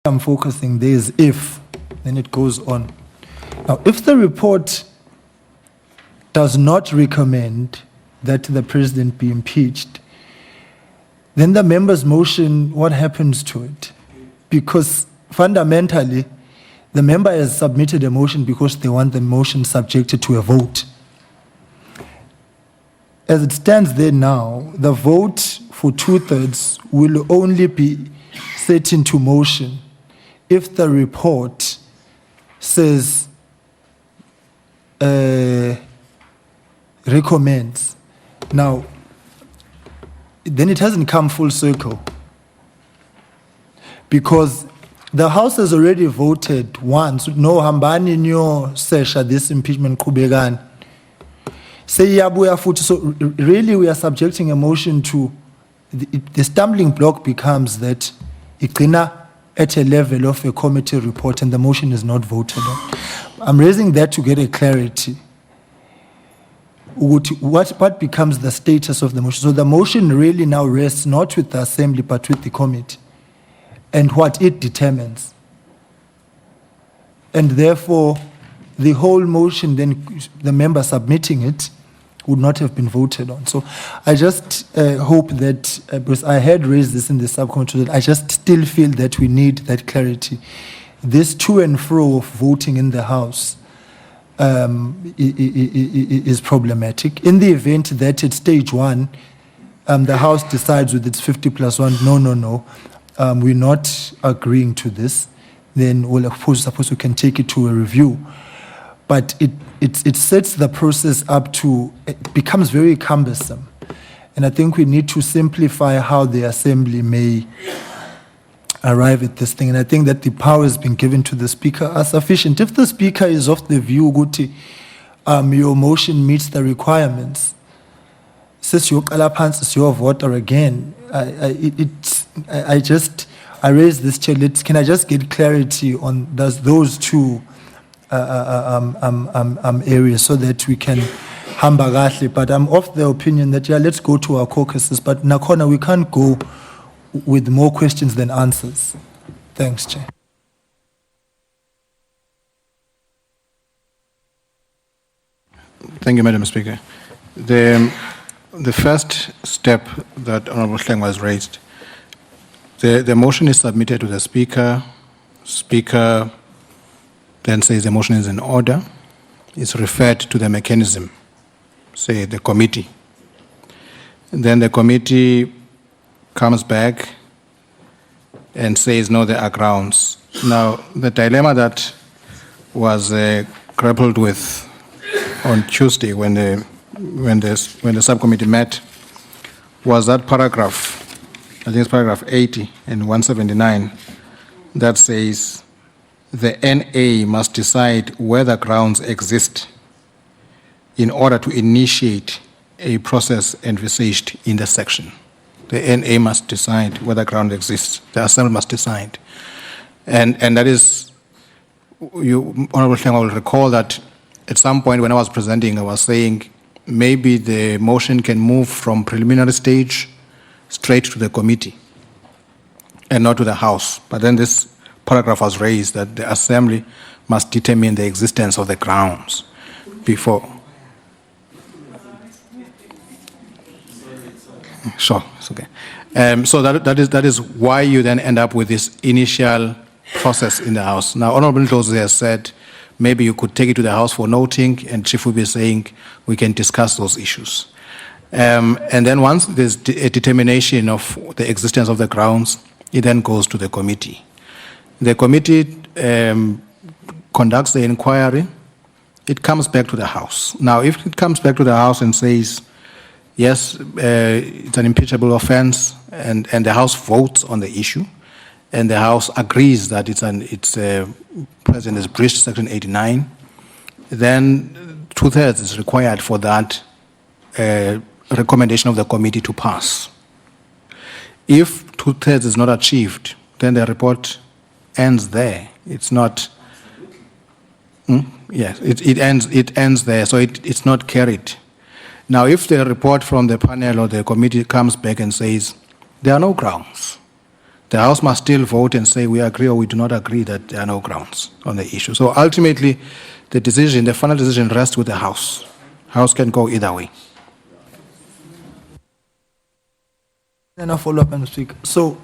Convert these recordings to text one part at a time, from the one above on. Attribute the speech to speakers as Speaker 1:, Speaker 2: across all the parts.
Speaker 1: I'm focusing there is if, then it goes on. Now, if the report does not recommend that the president be impeached, then the member's motion, what happens to it? Because fundamentally, the member has submitted a motion because they want the motion subjected to a vote. As it stands there now, the vote for 2/3 will only be set into motion if the report says recommends. Now, then it hasn't come full circle, because the House has already voted once, no hambani nyo sesha this impeachment kubegani. Say yabuya futhi, so really we are subjecting a motion to, the stumbling block becomes that igcina at a level of a committee report and the motion is not voted on. I'm raising that to get a clarity. What becomes the status of the motion? So the motion really now rests not with the assembly but with the committee and what it determines. And therefore, the whole motion, then the member submitting it, would not have been voted on. So I just hope that, because I had raised this in the subcommittee, that I just still feel that we need that clarity. This to and fro of voting in the House is problematic. In the event that at stage one, the House decides with its 50+1, no, we're not agreeing to this, then we'll suppose we can take it to a review. But it sets the process up to, it becomes very cumbersome. And I think we need to simplify how the Assembly may arrive at this thing. And I think that the powers being given to the Speaker are sufficient. If the Speaker is of the view, Guti, your motion meets the requirements, says your kalapans is your voter again, I raise this chair. Can I just get clarity on those two areas so that we can hambagahle? But I'm of the opinion that, yeah, let's go to our caucuses. But Nakona, we can't go with more questions than answers. Thanks, Chair.
Speaker 2: Thank you, Madam Speaker. The first step that Honorable Hleng was raised, the motion is submitted to the Speaker. Speaker then says the motion is in order. It's referred to the mechanism, say the committee. And then the committee comes back and says, no, there are grounds. Now, the dilemma that was grappled with on Tuesday when the subcommittee met was that paragraph, I think it's paragraph 80 and 179, that says the NA must decide whether grounds exist in order to initiate a process envisaged in the section. The NA must decide whether ground exists. The Assembly must decide. And that is, Honorable Hleng will recall that at some point when I was presenting, I was saying maybe the motion can move from preliminary stage straight to the committee and not to the House. But then this paragraph was raised that the Assembly must determine the existence of the grounds before. Sure, it's okay. So that is why you then end up with this initial process in the House. Now, Honorable Ndlozi has said maybe you could take it to the House for noting, and Chief will be saying we can discuss those issues. And then once there's a determination of the existence of the grounds, it then goes to the committee. The committee conducts the inquiry. It comes back to the House. Now, if it comes back to the House and says, yes, it's an impeachable offense, and the House votes on the issue, and the House agrees that President has breached Section 89, then 2/3 is required for that recommendation of the committee to pass. If 2/3 is not achieved, then the report ends there. It's not. Yes, it ends there. So it's not carried. Now, if the report from the panel or the committee comes back and says there are no grounds, The House must still vote and say we agree or we do not agree that there are no grounds on the issue. So ultimately, the final decision rests with the House. House can go either way.
Speaker 1: Then I'll follow up and speak. So,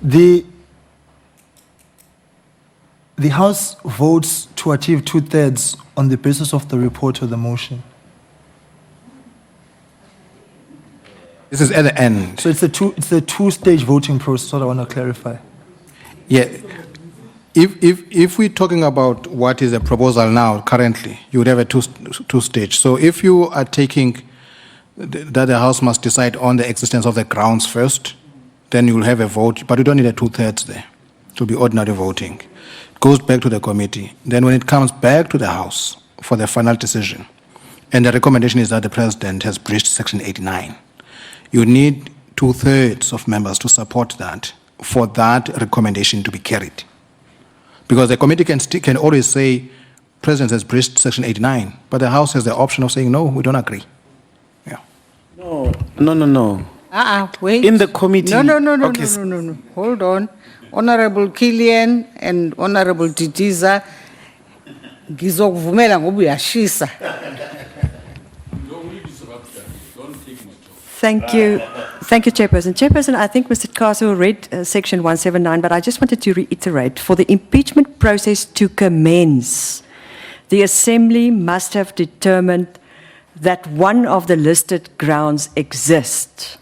Speaker 1: the House votes to achieve 2/3 on the basis of the report or the motion.
Speaker 2: This is at the end.
Speaker 1: So it's a two-stage voting process. What I want to clarify.
Speaker 2: Yeah. If we're talking about what is the proposal now, currently, you would have a two-stage. So if you are taking that the House must decide on the existence of the grounds first, then you will have a vote, but you don't need a 2/3 there. It will be ordinary voting. It goes back to the committee. Then when it comes back to the House for the final decision, and the recommendation is that the President has breached Section 89, you need 2/3 of members to support that for that recommendation to be carried. Because the committee can always say, President has breached Section 89, but the House has the option of saying, no, we don't agree. Yeah.
Speaker 3: No.
Speaker 4: Wait.
Speaker 3: In the committee.
Speaker 4: No.
Speaker 3: Okay.
Speaker 4: No. Hold on. Honorable Killian and Honorable Titiza, ngizokuvumela ngoba uyashisa.
Speaker 5: Thank you, Chairperson. Chairperson, I think Mr. Castle read Section 179, but I just wanted to reiterate, for the impeachment process to commence, the Assembly must have determined that one of the listed grounds exists.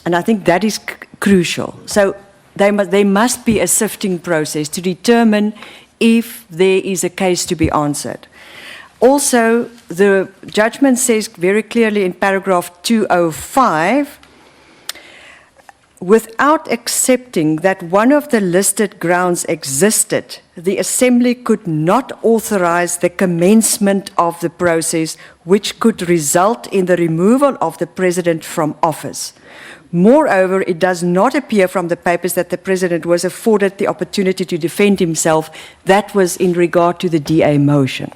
Speaker 5: And I think that is crucial. So there must be a sifting process to determine if there is a case to be answered. Also, the judgment says very clearly in paragraph 205, without accepting that one of the listed grounds existed, the Assembly could not authorize the commencement of the process, which could result in the removal of the President from office. Moreover, it does not appear from the papers that the President was afforded the opportunity to defend himself. That was in regard to the DA motion.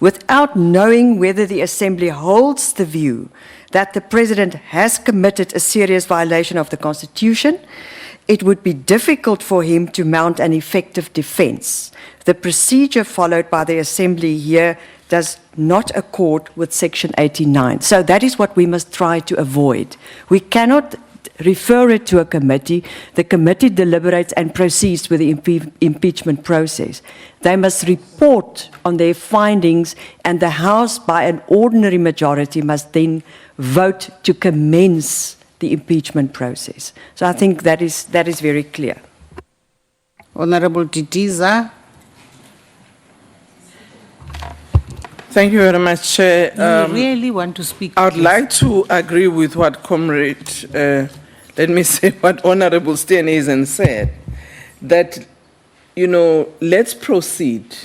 Speaker 5: Without knowing whether the Assembly holds the view that the President has committed a serious violation of the Constitution, it would be difficult for him to mount an effective defense. The procedure followed by the Assembly here does not accord with Section 89. So that is what we must try to avoid. We cannot refer it to a committee. The committee deliberates and proceeds with the impeachment process. They must report on their findings, and the House, by an ordinary majority, must then vote to commence the impeachment process. So I think that is very clear.
Speaker 4: Honorable Titiza.
Speaker 3: Thank you very much, Chair.
Speaker 4: You really want to speak?
Speaker 3: I would
Speaker 4: please?
Speaker 3: like to agree with what Comrade, let me say what Honorable Steenhuisen said, that, let's proceed,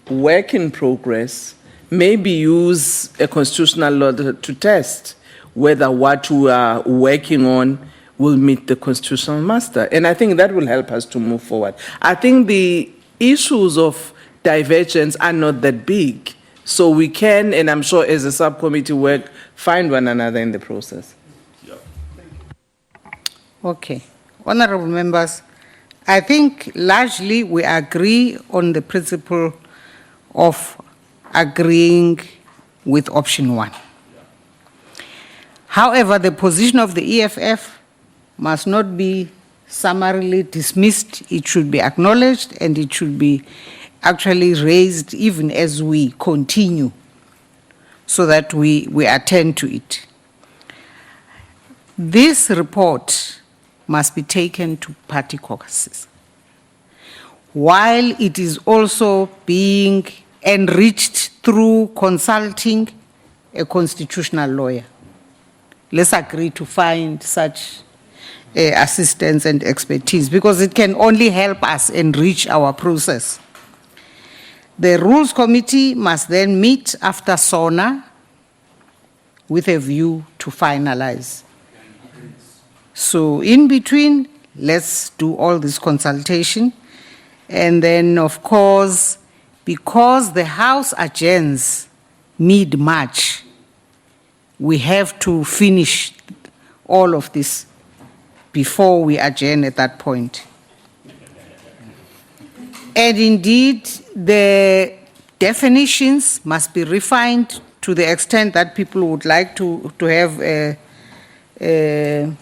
Speaker 3: work in progress, maybe use a constitutional law to test whether what we are working on will meet the constitutional muster. And I think that will help us to move forward. I think the issues of divergence are not that big. So we can, and I'm sure as a subcommittee work, find one another in the process.
Speaker 4: Okay. Honorable members, I think largely we agree on the principle of agreeing with option 1. However, the position of the EFF must not be summarily dismissed. It should be acknowledged, and it should be actually raised even as we continue, so that we attend to it. This report must be taken to party caucuses, while it is also being enriched through consulting a constitutional lawyer. Let's agree to find such assistance and expertise, because it can only help us enrich our process. The Rules Committee must then meet after SONA with a view to finalize. So in between, let's do all this consultation. And then, of course, because the House adjourns mid-March, we have to finish all of this before we adjourn at that point. And indeed, the definitions must be refined to the extent that people would like to have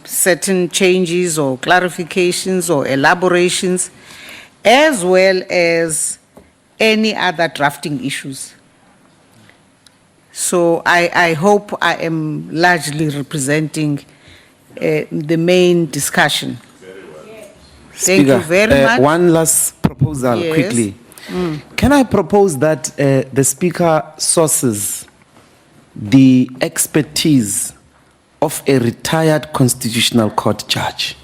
Speaker 4: certain changes or clarifications or elaborations, as well as any other drafting issues. So I hope I am largely representing the main discussion. Thank you very much.
Speaker 6: One last proposal,
Speaker 4: Yes.
Speaker 6: quickly. Can I propose that the Speaker sources the expertise of a retired Constitutional Court judge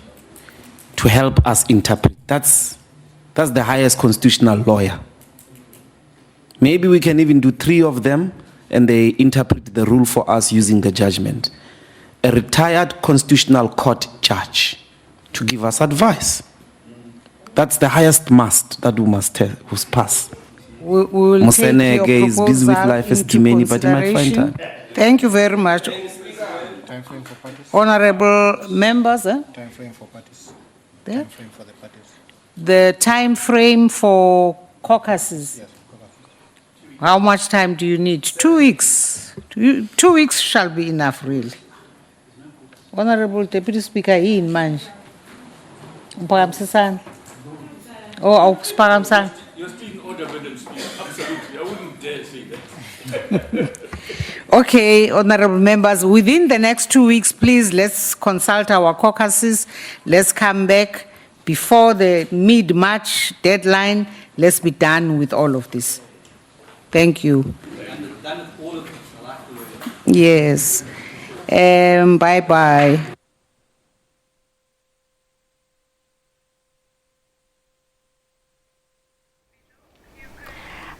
Speaker 6: to help us interpret? That's the highest constitutional lawyer. Maybe we can even do 3 of them and they interpret the rule for us using the judgment. A retired Constitutional Court judge to give us advice. That's the highest must that we must pass.
Speaker 4: We will take your
Speaker 6: Moseneke is busy with
Speaker 4: proposal
Speaker 6: life as
Speaker 4: into
Speaker 6: Dimeni, but he might find
Speaker 4: consideration.
Speaker 6: time.
Speaker 4: Thank you very much. Honorable members,
Speaker 2: Time frame for parties.
Speaker 4: there?
Speaker 2: Time frame for the parties.
Speaker 4: The time frame for caucuses. How much time do you need? 2 weeks. 2 weeks shall be enough, really. Honorable Deputy Speaker, in manje. Mphakamsisana. Oh, awukusiphakamsana.
Speaker 7: You're speaking order, Madam Speaker. Absolutely. I wouldn't dare say that.
Speaker 4: Okay, honorable members, within the next 2 weeks, please, let's consult our caucuses. Let's come back before the mid-March deadline. Let's be done with all of this. Thank you. Yes. Bye-bye.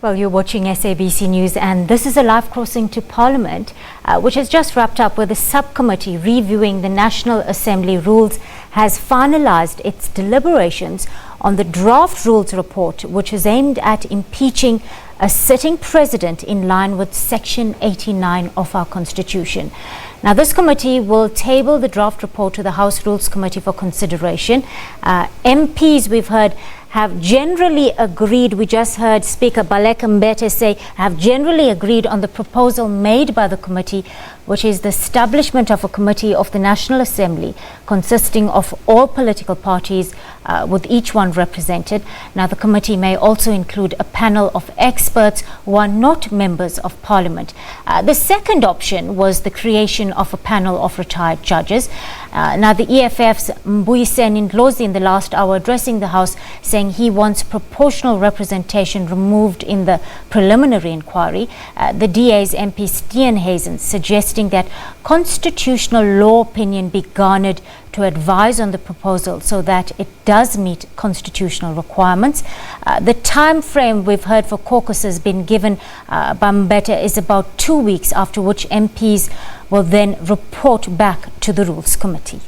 Speaker 8: Well, you're watching SABC News, and this is a live crossing to Parliament, which has just wrapped up, where the subcommittee reviewing the National Assembly rules has finalised its deliberations on the draft rules report, which is aimed at impeaching a sitting president in line with Section 89 of our Constitution. Now, this committee will table the draft report to the House Rules Committee for consideration. MPs, we've heard, have generally agreed. We just heard Speaker Baleka Mbete say, have generally agreed on the proposal made by the committee, which is the establishment of a committee of the National Assembly consisting of all political parties, with each one represented. Now, the committee may also include a panel of experts who are not members of Parliament. The second option was the creation of a panel of retired judges. Now, the EFF's Mbuyiseni Ndlozi in the last hour addressing the House, saying he wants proportional representation removed in the preliminary inquiry. The DA's MP Steenhuisen suggesting that constitutional law opinion be garnered to advise on the proposal so that it does meet constitutional requirements. The time frame we've heard for caucuses been given by Mbete is about 2 weeks, after which MPs will then report back to the Rules Committee.